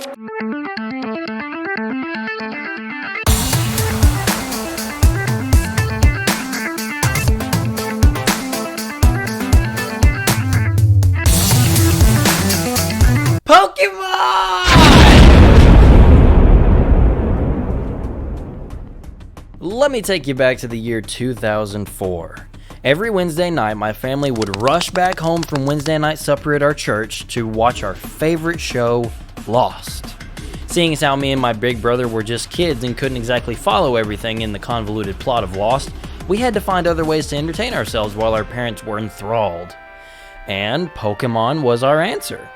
Let me take you back to the year 2004. Every Wednesday night, my family would rush back home from Wednesday night supper at our church to watch our favorite show, Lost. Seeing as how me and my big brother were just kids and couldn't exactly follow everything in the convoluted plot of Lost, we had to find other ways to entertain ourselves while our parents were enthralled. And Pokemon was our answer.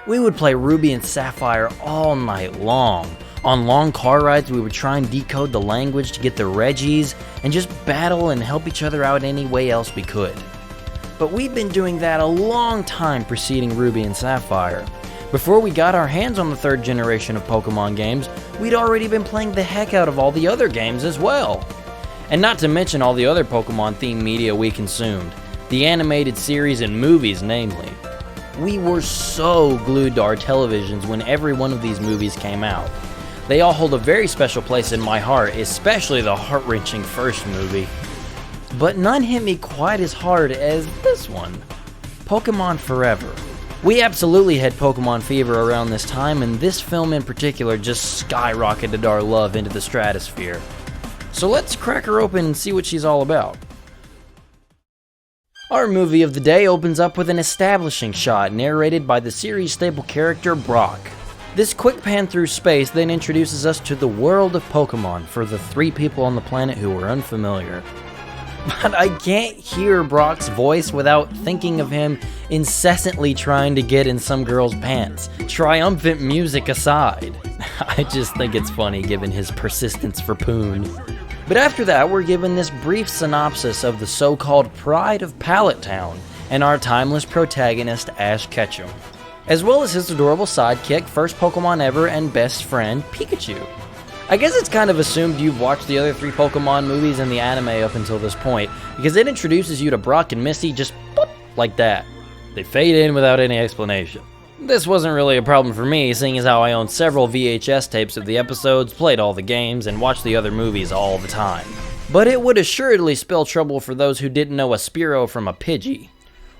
We would play Ruby and Sapphire all night long. On long car rides, we would try and decode the language to get the Reggies and just battle and help each other out any way else we could. But we've been doing that a long time preceding Ruby and Sapphire. Before we got our hands on the third generation of Pokemon games, we'd already been playing the heck out of all the other games as well. And not to mention all the other Pokemon-themed media we consumed, the animated series and movies namely. We were so glued to our televisions when every one of these movies came out. They all hold a very special place in my heart, especially the heart-wrenching first movie. But none hit me quite as hard as this one, Pokemon Forever. We absolutely had Pokemon fever around this time, and this film in particular just skyrocketed our love into the stratosphere. So let's crack her open and see what she's all about. Our movie of the day opens up with an establishing shot narrated by the series staple character Brock. This quick pan through space then introduces us to the world of Pokemon for the 3 people on the planet who are unfamiliar. But I can't hear Brock's voice without thinking of him incessantly trying to get in some girl's pants, triumphant music aside. I just think it's funny given his persistence for Poon. But after that, we're given this brief synopsis of the so-called Pride of Pallet Town and our timeless protagonist Ash Ketchum, as well as his adorable sidekick, first Pokemon ever, and best friend, Pikachu. I guess it's kind of assumed you've watched the other 3 Pokemon movies and the anime up until this point, because it introduces you to Brock and Misty just boop, like that. They fade in without any explanation. This wasn't really a problem for me, seeing as how I owned several VHS tapes of the episodes, played all the games, and watched the other movies all the time. But it would assuredly spell trouble for those who didn't know a Spearow from a Pidgey.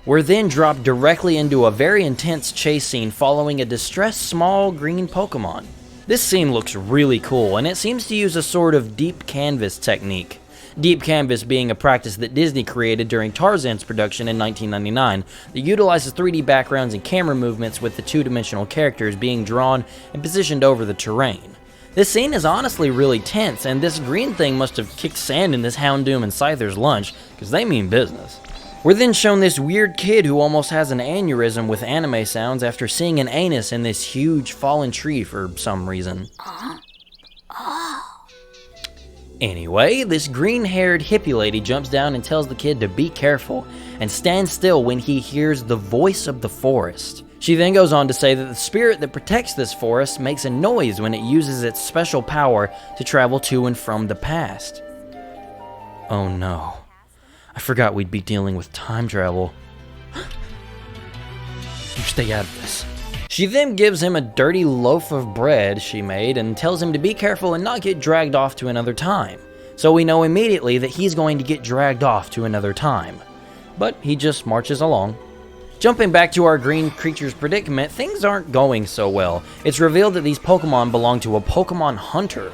We're then dropped directly into a very intense chase scene following a distressed small green Pokemon. This scene looks really cool, and it seems to use a sort of deep canvas technique. Deep canvas being a practice that Disney created during Tarzan's production in 1999 that utilizes 3D backgrounds and camera movements with the two-dimensional characters being drawn and positioned over the terrain. This scene is honestly really tense, and this green thing must have kicked sand in this Houndoom and Scyther's lunch, because they mean business. We're then shown this weird kid who almost has an aneurysm with anime sounds after seeing an anus in this huge fallen tree for some reason. Anyway, this green-haired hippie lady jumps down and tells the kid to be careful and stand still when he hears the voice of the forest. She then goes on to say that the spirit that protects this forest makes a noise when it uses its special power to travel to and from the past. Oh no. I forgot we'd be dealing with time travel. You stay out of this. She then gives him a dirty loaf of bread she made and tells him to be careful and not get dragged off to another time. So we know immediately that he's going to get dragged off to another time. But he just marches along. Jumping back to our green creature's predicament, things aren't going so well. It's revealed that these Pokemon belong to a Pokemon hunter.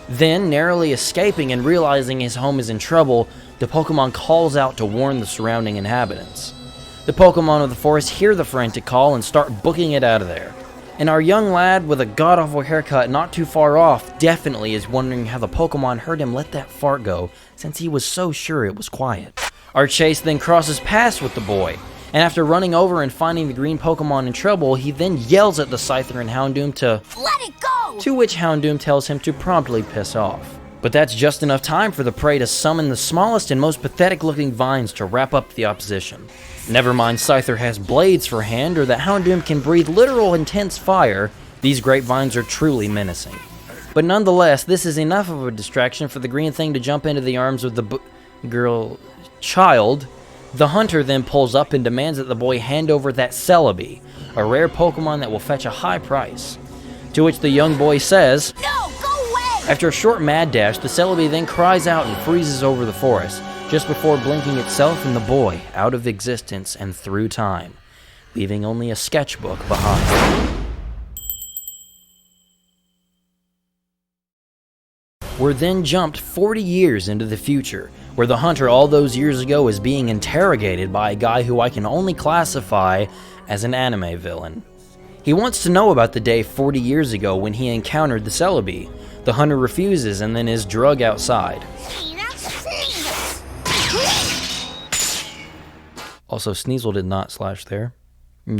Then, narrowly escaping and realizing his home is in trouble, the Pokemon calls out to warn the surrounding inhabitants. The Pokemon of the forest hear the frantic call and start booking it out of there. And our young lad with a god-awful haircut not too far off definitely is wondering how the Pokemon heard him let that fart go, since he was so sure it was quiet. Our chase then crosses paths with the boy, and after running over and finding the green Pokemon in trouble, he then yells at the Scyther and Houndoom to let it go! To which Houndoom tells him to promptly piss off. But that's just enough time for the prey to summon the smallest and most pathetic-looking vines to wrap up the opposition. Never mind Scyther has blades for hand or that Houndoom can breathe literal intense fire, these grapevines are truly menacing. But nonetheless, this is enough of a distraction for the green thing to jump into the arms of the child. The hunter then pulls up and demands that the boy hand over that Celebi, a rare Pokemon that will fetch a high price. To which the young boy says, No, go away! After a short mad dash, the Celebi then cries out and freezes over the forest, just before blinking itself and the boy out of existence and through time, leaving only a sketchbook behind. We're then jumped 40 years into the future, where the hunter all those years ago is being interrogated by a guy who I can only classify as an anime villain. He wants to know about the day 40 years ago when he encountered the Celebi. The hunter refuses and then is drugged outside. Also, Sneasel did not slash there.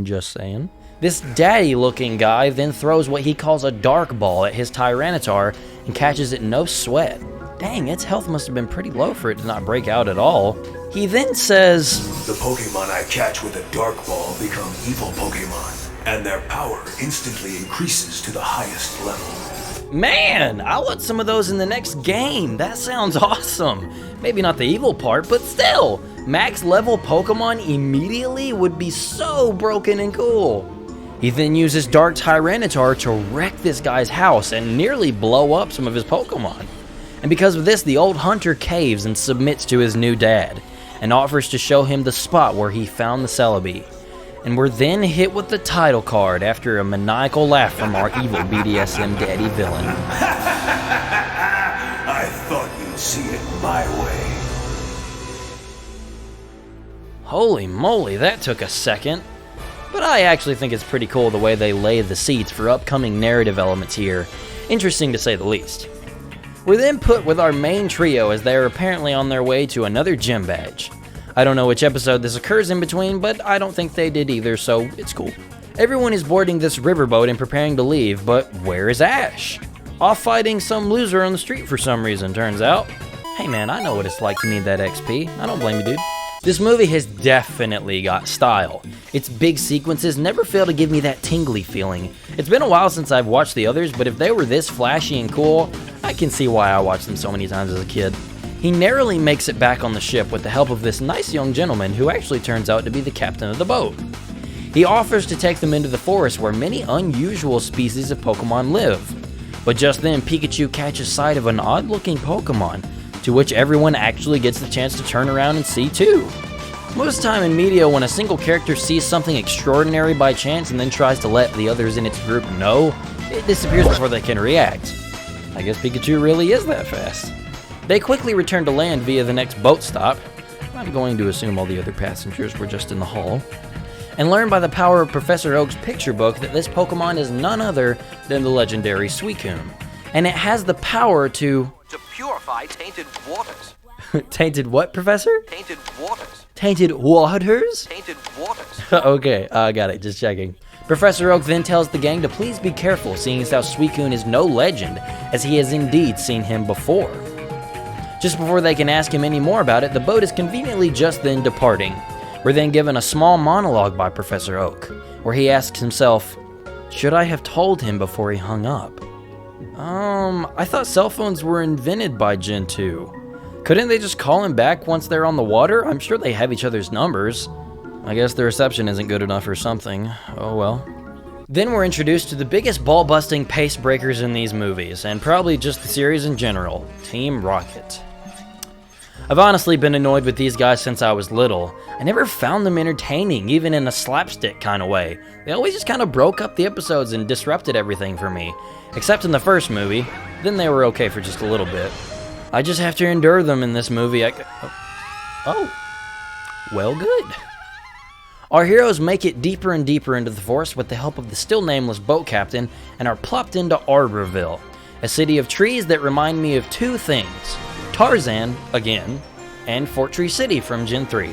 Just saying. This daddy-looking guy then throws what he calls a dark ball at his Tyranitar and catches it no sweat. Dang, its health must have been pretty low for it to not break out at all. He then says, The Pokemon I catch with a dark ball become evil Pokemon, and their power instantly increases to the highest level. Man, I want some of those in the next game. That sounds awesome. Maybe not the evil part, but still. Max level Pokemon immediately would be so broken and cool. He then uses Dark Tyranitar to wreck this guy's house and nearly blow up some of his Pokemon. And because of this, the old hunter caves and submits to his new dad, and offers to show him the spot where he found the Celebi. And we're then hit with the title card after a maniacal laugh from our evil BDSM daddy villain. I thought you'd see it my way. Holy moly, that took a second. But I actually think it's pretty cool the way they lay the seeds for upcoming narrative elements here. Interesting to say the least. We're then put with our main trio as they are apparently on their way to another gym badge. I don't know which episode this occurs in between, but I don't think they did either, so it's cool. Everyone is boarding this riverboat and preparing to leave, but where is Ash? Off fighting some loser on the street for some reason, turns out. Hey man, I know what it's like to need that XP. I don't blame you, dude. This movie has definitely got style. Its big sequences never fail to give me that tingly feeling. It's been a while since I've watched the others, but if they were this flashy and cool, I can see why I watched them so many times as a kid. He narrowly makes it back on the ship with the help of this nice young gentleman who actually turns out to be the captain of the boat. He offers to take them into the forest where many unusual species of Pokemon live. But just then, Pikachu catches sight of an odd-looking Pokemon, to which everyone actually gets the chance to turn around and see too. Most time in media, when a single character sees something extraordinary by chance and then tries to let the others in its group know, it disappears before they can react. I guess Pikachu really is that fast. They quickly return to land via the next boat stop. I'm going to assume all the other passengers were just in the hull. And learn by the power of Professor Oak's picture book that this Pokemon is none other than the legendary Suicune. And it has the power to purify tainted waters. Tainted what, Professor? Tainted waters. Tainted waters? Tainted waters. Okay, got it, just checking. Professor Oak then tells the gang to please be careful, seeing as how Suicune is no legend, as he has indeed seen him before. Just before they can ask him any more about it, the boat is conveniently just then departing. We're then given a small monologue by Professor Oak, where he asks himself, should I have told him before he hung up? I thought cell phones were invented by Gen 2. Couldn't they just call him back once they're on the water? I'm sure they have each other's numbers. I guess the reception isn't good enough or something. Oh well. Then we're introduced to the biggest ball-busting pace breakers in these movies, and probably just the series in general, Team Rocket. I've honestly been annoyed with these guys since I was little. I never found them entertaining, even in a slapstick kind of way. They always just kind of broke up the episodes and disrupted everything for me. Except in the first movie, then they were okay for just a little bit. I just have to endure them in this movie. Well, good. Our heroes make it deeper and deeper into the forest with the help of the still nameless boat captain and are plopped into Arborville, a city of trees that remind me of two things. Tarzan, again, and Fort Tree City from Gen 3.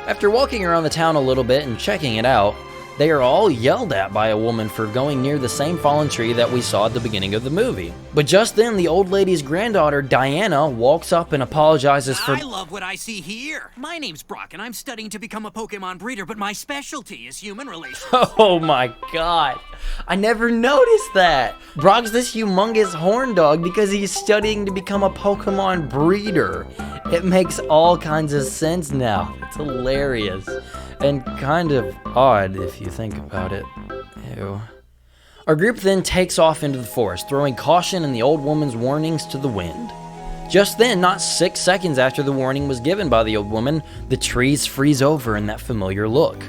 After walking around the town a little bit and checking it out, they are all yelled at by a woman for going near the same fallen tree that we saw at the beginning of the movie. But just then, the old lady's granddaughter, Diana, walks up and apologizes for— I love what I see here. My name's Brock, and I'm studying to become a Pokemon breeder, but my specialty is human relations. Oh my god. I never noticed that. Brock's this humongous horn dog because he's studying to become a Pokemon breeder. It makes all kinds of sense now. It's hilarious. And kind of odd if you think about it. Ew. Our group then takes off into the forest, throwing caution and the old woman's warnings to the wind. Just then, not 6 seconds after the warning was given by the old woman, the trees freeze over in that familiar look.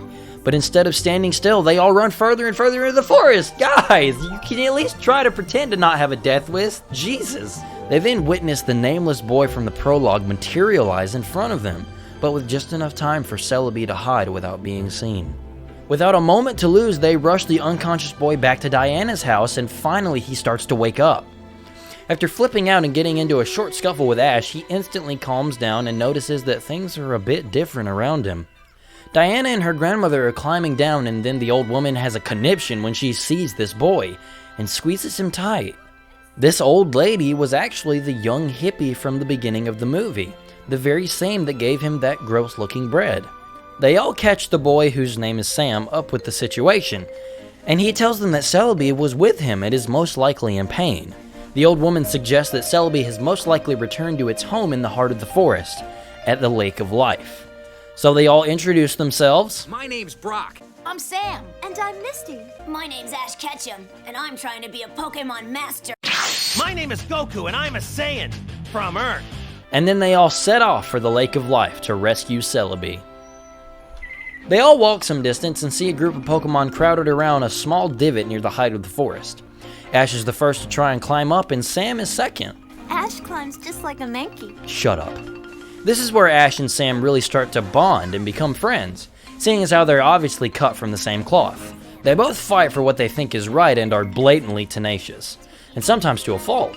But instead of standing still, they all run further and further into the forest. Guys, you can at least try to pretend to not have a death wish. Jesus. They then witness the nameless boy from the prologue materialize in front of them, but with just enough time for Celebi to hide without being seen. Without a moment to lose, they rush the unconscious boy back to Diana's house, and finally he starts to wake up. After flipping out and getting into a short scuffle with Ash, he instantly calms down and notices that things are a bit different around him. Diana and her grandmother are climbing down, and then the old woman has a conniption when she sees this boy and squeezes him tight. This old lady was actually the young hippie from the beginning of the movie, the very same that gave him that gross-looking bread. They all catch the boy, whose name is Sam, up with the situation, and he tells them that Celebi was with him and is most likely in pain. The old woman suggests that Celebi has most likely returned to its home in the heart of the forest, at the Lake of Life. So they all introduce themselves. My name's Brock. I'm Sam. And I'm Misty. My name's Ash Ketchum, and I'm trying to be a Pokemon master. My name is Goku, and I'm a Saiyan from Earth. And then they all set off for the Lake of Life to rescue Celebi. They all walk some distance and see a group of Pokemon crowded around a small divot near the height of the forest. Ash is the first to try and climb up, and Sam is second. Ash climbs just like a Mankey. Shut up. This is where Ash and Sam really start to bond and become friends, seeing as how they're obviously cut from the same cloth. They both fight for what they think is right and are blatantly tenacious, and sometimes to a fault.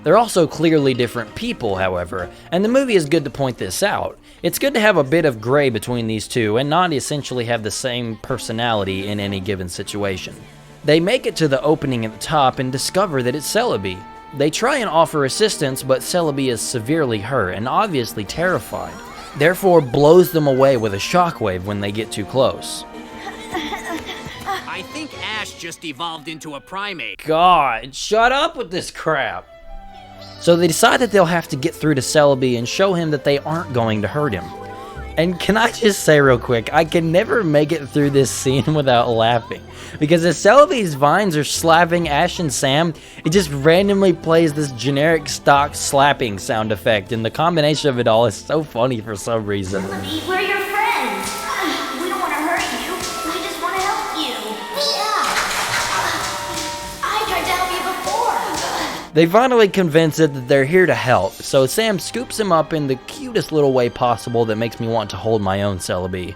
They're also clearly different people, however, and the movie is good to point this out. It's good to have a bit of gray between these two and not essentially have the same personality in any given situation. They make it to the opening at the top and discover that it's Celebi. They try and offer assistance, but Celebi is severely hurt and obviously terrified, therefore blows them away with a shockwave when they get too close. I think Ash just evolved into a primate. God, shut up with this crap! So they decide that they'll have to get through to Celebi and show him that they aren't going to hurt him. And can I just say real quick, I can never make it through this scene without laughing. Because as Celebi's vines are slapping Ash and Sam, it just randomly plays this generic stock slapping sound effect, and the combination of it all is so funny for some reason. Celebi, we're your friends. We don't want to hurt you. We just want to help you. Yeah. I tried to help you before. They finally convince it that they're here to help, so Sam scoops him up in the cutest little way possible that makes me want to hold my own Celebi.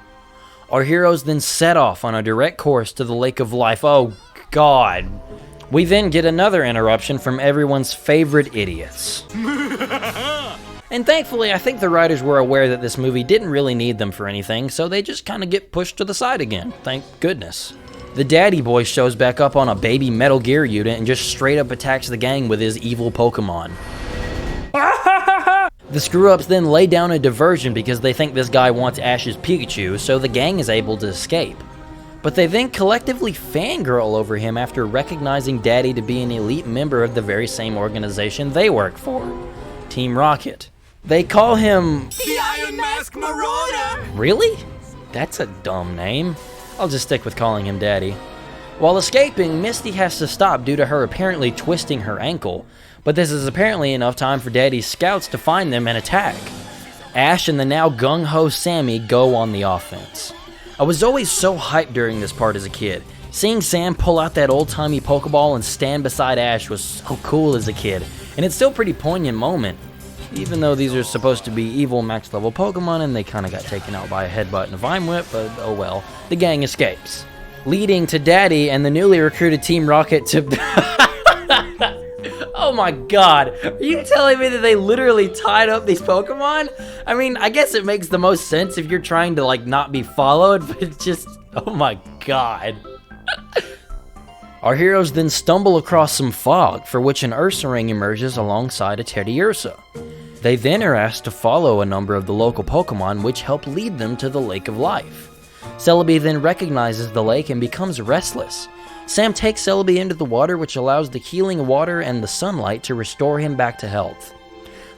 Our heroes then set off on a direct course to the Lake of Life. Oh, God. We then get another interruption from everyone's favorite idiots. And thankfully, I think the writers were aware that this movie didn't really need them for anything, so they just kind of get pushed to the side again. Thank goodness. The daddy boy shows back up on a baby Metal Gear unit and just straight up attacks the gang with his evil Pokemon. The screw-ups then lay down a diversion because they think this guy wants Ash's Pikachu, so the gang is able to escape. But they then collectively fangirl over him after recognizing Daddy to be an elite member of the very same organization they work for, Team Rocket. They call him... The Iron Mask Marauder! Really? That's a dumb name. I'll just stick with calling him Daddy. While escaping, Misty has to stop due to her apparently twisting her ankle, but this is apparently enough time for Daddy's scouts to find them and attack. Ash and the now gung-ho Sammy go on the offense. I was always so hyped during this part as a kid. Seeing Sam pull out that old-timey Pokeball and stand beside Ash was so cool as a kid, and it's still a pretty poignant moment. Even though these are supposed to be evil max-level Pokemon and they kinda got taken out by a headbutt and a Vine Whip, but oh well. The gang escapes, leading to Daddy and the newly recruited Team Rocket to... Oh my god, are you telling me that they literally tied up these Pokemon? I mean, I guess it makes the most sense if you're trying to, like, not be followed, but it's just, oh my god. Our heroes then stumble across some fog, for which an Ursaring emerges alongside a Teddiursa. They then are asked to follow a number of the local Pokemon, which help lead them to the Lake of Life. Celebi then recognizes the lake and becomes restless. Sam takes Celebi into the water, which allows the healing water and the sunlight to restore him back to health.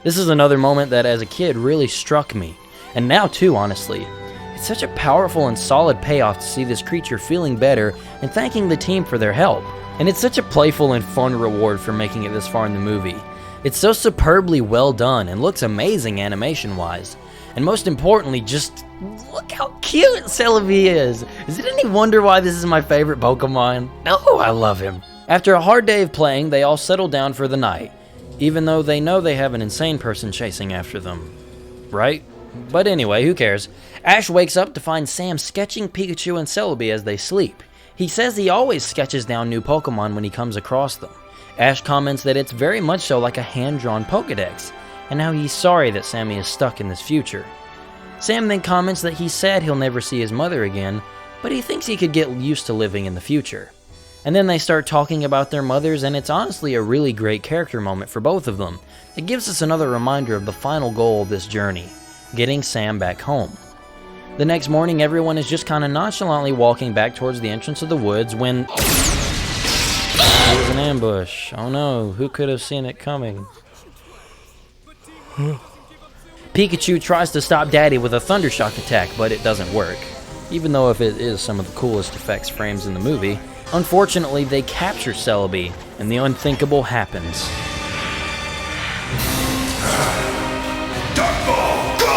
This is another moment that as a kid really struck me, and now too, honestly. It's such a powerful and solid payoff to see this creature feeling better and thanking the team for their help. And it's such a playful and fun reward for making it this far in the movie. It's so superbly well done and looks amazing animation-wise. And most importantly, just look how cute Celebi is! Is it any wonder why this is my favorite Pokemon? Oh, I love him! After a hard day of playing, they all settle down for the night, even though they know they have an insane person chasing after them. Right? But anyway, who cares? Ash wakes up to find Sam sketching Pikachu and Celebi as they sleep. He says he always sketches down new Pokemon when he comes across them. Ash comments that it's very much so like a hand-drawn Pokedex, and how he's sorry that Sammy is stuck in this future. Sam then comments that he's sad he'll never see his mother again, but he thinks he could get used to living in the future. And then they start talking about their mothers, and it's honestly a really great character moment for both of them. It gives us another reminder of the final goal of this journey, getting Sam back home. The next morning, everyone is just kind of nonchalantly walking back towards the entrance of the woods when... it was an ambush. Oh no, who could have seen it coming? Pikachu tries to stop Daddy with a Thundershock attack, but it doesn't work. Even though if it is some of the coolest effects frames in the movie, unfortunately they capture Celebi, and the unthinkable happens. Dark Ball, go!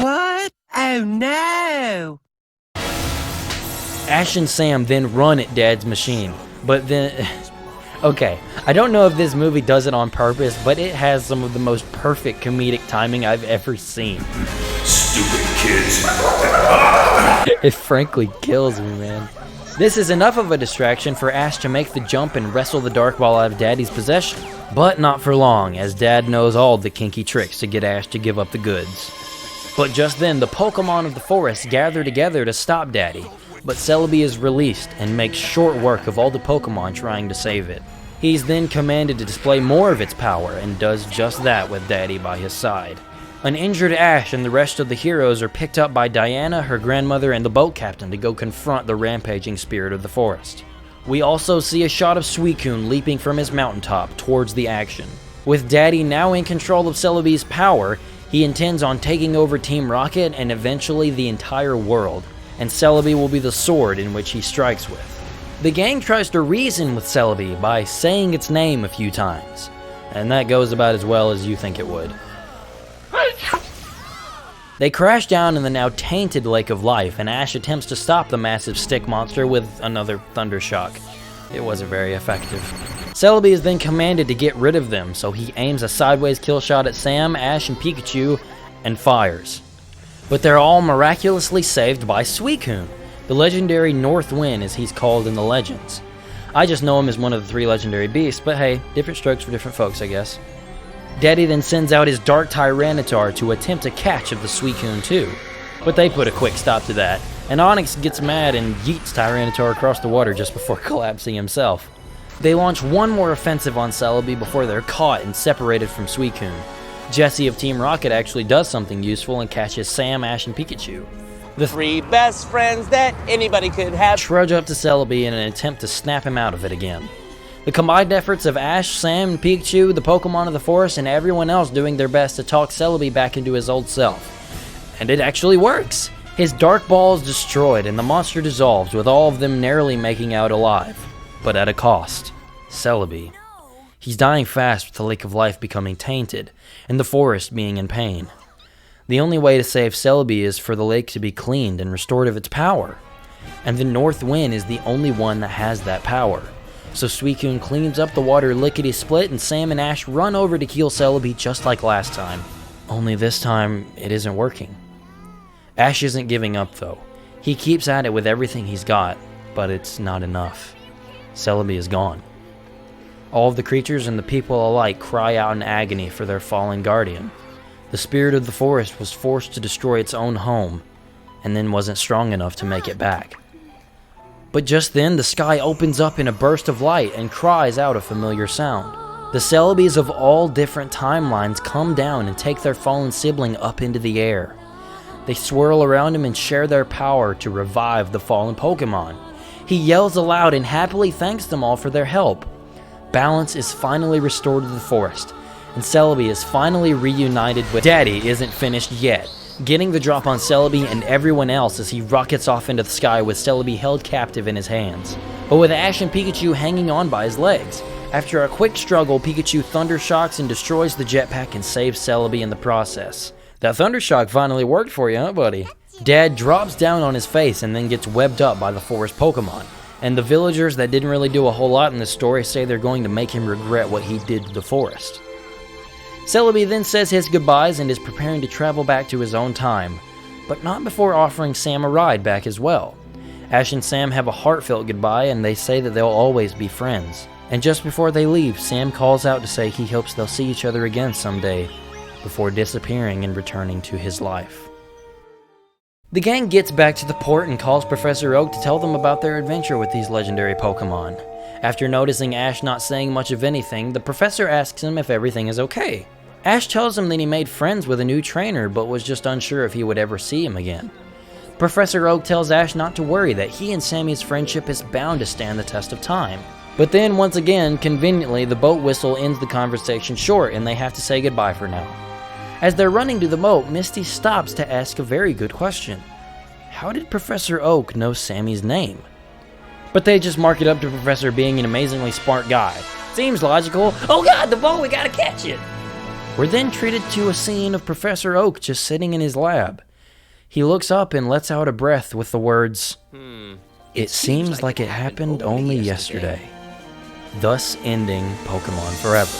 What? Oh no! Ash and Sam then run at Dad's machine, but then... okay, I don't know if this movie does it on purpose, but it has some of the most perfect comedic timing I've ever seen. Stupid kids. It frankly kills me, man. This is enough of a distraction for Ash to make the jump and wrestle the Dark Ball out of Daddy's possession. But not for long, as Dad knows all the kinky tricks to get Ash to give up the goods. But just then, the Pokemon of the forest gather together to stop Daddy. But Celebi is released and makes short work of all the Pokemon trying to save it. He's then commanded to display more of its power and does just that with Daddy by his side. An injured Ash and the rest of the heroes are picked up by Diana, her grandmother, and the boat captain to go confront the rampaging spirit of the forest. We also see a shot of Suicune leaping from his mountaintop towards the action. With Daddy now in control of Celebi's power, he intends on taking over Team Rocket and eventually the entire world, and Celebi will be the sword in which he strikes with. The gang tries to reason with Celebi by saying its name a few times, and that goes about as well as you think it would. They crash down in the now tainted Lake of Life, and Ash attempts to stop the massive stick monster with another Thundershock. It wasn't very effective. Celebi is then commanded to get rid of them, so he aims a sideways kill shot at Sam, Ash, and Pikachu, and fires. But they're all miraculously saved by Suicune, the legendary North Wind as he's called in the legends. I just know him as one of the 3 legendary beasts, but hey, different strokes for different folks, I guess. Daddy then sends out his Dark Tyranitar to attempt a catch of the Suicune too, but they put a quick stop to that, and Onix gets mad and yeets Tyranitar across the water just before collapsing himself. They launch one more offensive on Celebi before they're caught and separated from Suicune. Jesse of Team Rocket actually does something useful and catches Sam, Ash, and Pikachu. The 3 best friends that anybody could have trudge up to Celebi in an attempt to snap him out of it again. The combined efforts of Ash, Sam, and Pikachu, the Pokemon of the forest, and everyone else doing their best to talk Celebi back into his old self. And it actually works! His Dark Ball is destroyed and the monster dissolves, with all of them narrowly making out alive. But at a cost. Celebi. He's dying fast with the Lake of Life becoming tainted, and the forest being in pain. The only way to save Celebi is for the lake to be cleaned and restored of its power. And the North Wind is the only one that has that power. So Suicune cleans up the water lickety-split, and Sam and Ash run over to kill Celebi just like last time. Only this time, it isn't working. Ash isn't giving up though. He keeps at it with everything he's got, but it's not enough. Celebi is gone. All of the creatures and the people alike cry out in agony for their fallen guardian. The spirit of the forest was forced to destroy its own home, and then wasn't strong enough to make it back. But just then, the sky opens up in a burst of light and cries out a familiar sound. The Celebis of all different timelines come down and take their fallen sibling up into the air. They swirl around him and share their power to revive the fallen Pokemon. He yells aloud and happily thanks them all for their help. Balance is finally restored to the forest, and Celebi is finally reunited with... Daddy isn't finished yet. getting the drop on Celebi and everyone else as he rockets off into the sky with Celebi held captive in his hands, but with Ash and Pikachu hanging on by his legs. After a quick struggle, Pikachu thundershocks and destroys the jetpack and saves Celebi in the process. That thundershock finally worked for you, huh, buddy? Dad drops down on his face and then gets webbed up by the forest Pokemon, and the villagers that didn't really do a whole lot in this story say they're going to make him regret what he did to the forest. Celebi then says his goodbyes and is preparing to travel back to his own time, but not before offering Sam a ride back as well. Ash and Sam have a heartfelt goodbye and they say that they'll always be friends. And just before they leave, Sam calls out to say he hopes they'll see each other again someday, before disappearing and returning to his life. The gang gets back to the port and calls Professor Oak to tell them about their adventure with these legendary Pokemon. After noticing Ash not saying much of anything, the professor asks him if everything is okay. Ash tells him that he made friends with a new trainer but was just unsure if he would ever see him again. Professor Oak tells Ash not to worry, that he and Sammy's friendship is bound to stand the test of time. But then, once again, conveniently, the boat whistle ends the conversation short and they have to say goodbye for now. As they're running to the boat, Misty stops to ask a very good question. How did Professor Oak know Sammy's name? But they just mark it up to Professor being an amazingly smart guy. Seems logical. Oh god, the boat, we gotta catch it! We're then treated to a scene of Professor Oak just sitting in his lab. He looks up and lets out a breath with the words, "It seems like it happened only yesterday." Thus ending Pokemon Forever.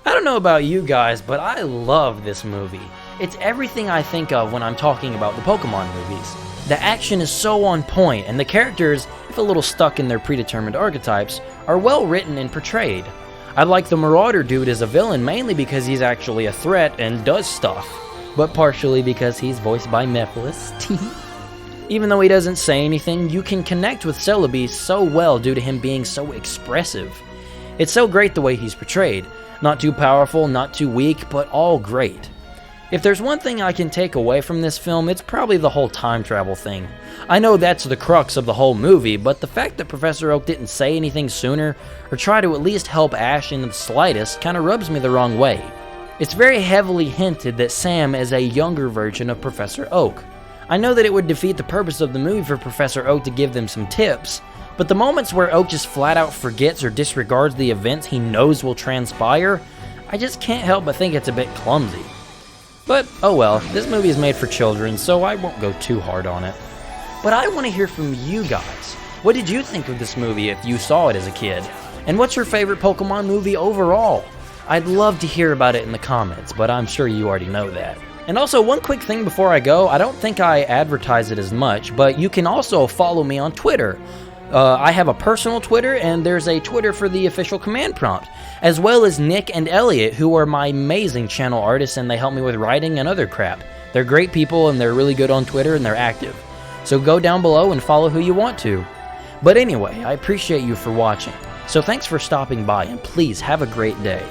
I don't know about you guys, but I love this movie. It's everything I think of when I'm talking about the Pokemon movies. The action is so on point, and the characters, if a little stuck in their predetermined archetypes, are well written and portrayed. I like the Marauder dude as a villain mainly because he's actually a threat and does stuff, but partially because he's voiced by Mephiles. Even though he doesn't say anything, you can connect with Celebi so well due to him being so expressive. It's so great the way he's portrayed. Not too powerful, not too weak, but all great. If there's one thing I can take away from this film, it's probably the whole time travel thing. I know that's the crux of the whole movie, but the fact that Professor Oak didn't say anything sooner, or try to at least help Ash in the slightest, kinda rubs me the wrong way. It's very heavily hinted that Sam is a younger version of Professor Oak. I know that it would defeat the purpose of the movie for Professor Oak to give them some tips, but the moments where Oak just flat out forgets or disregards the events he knows will transpire, I just can't help but think it's a bit clumsy. But, oh well, this movie is made for children, so I won't go too hard on it. But I want to hear from you guys. What did you think of this movie if you saw it as a kid? And what's your favorite Pokemon movie overall? I'd love to hear about it in the comments, but I'm sure you already know that. And also, one quick thing before I go, I don't think I advertise it as much, but you can also follow me on Twitter. I have a personal Twitter, and there's a Twitter for the official command prompt, as well as Nick and Elliot, who are my amazing channel artists, and they help me with writing and other crap. They're great people, and they're really good on Twitter, and they're active. So go down below and follow who you want to. But anyway, I appreciate you for watching. So thanks for stopping by, and please have a great day.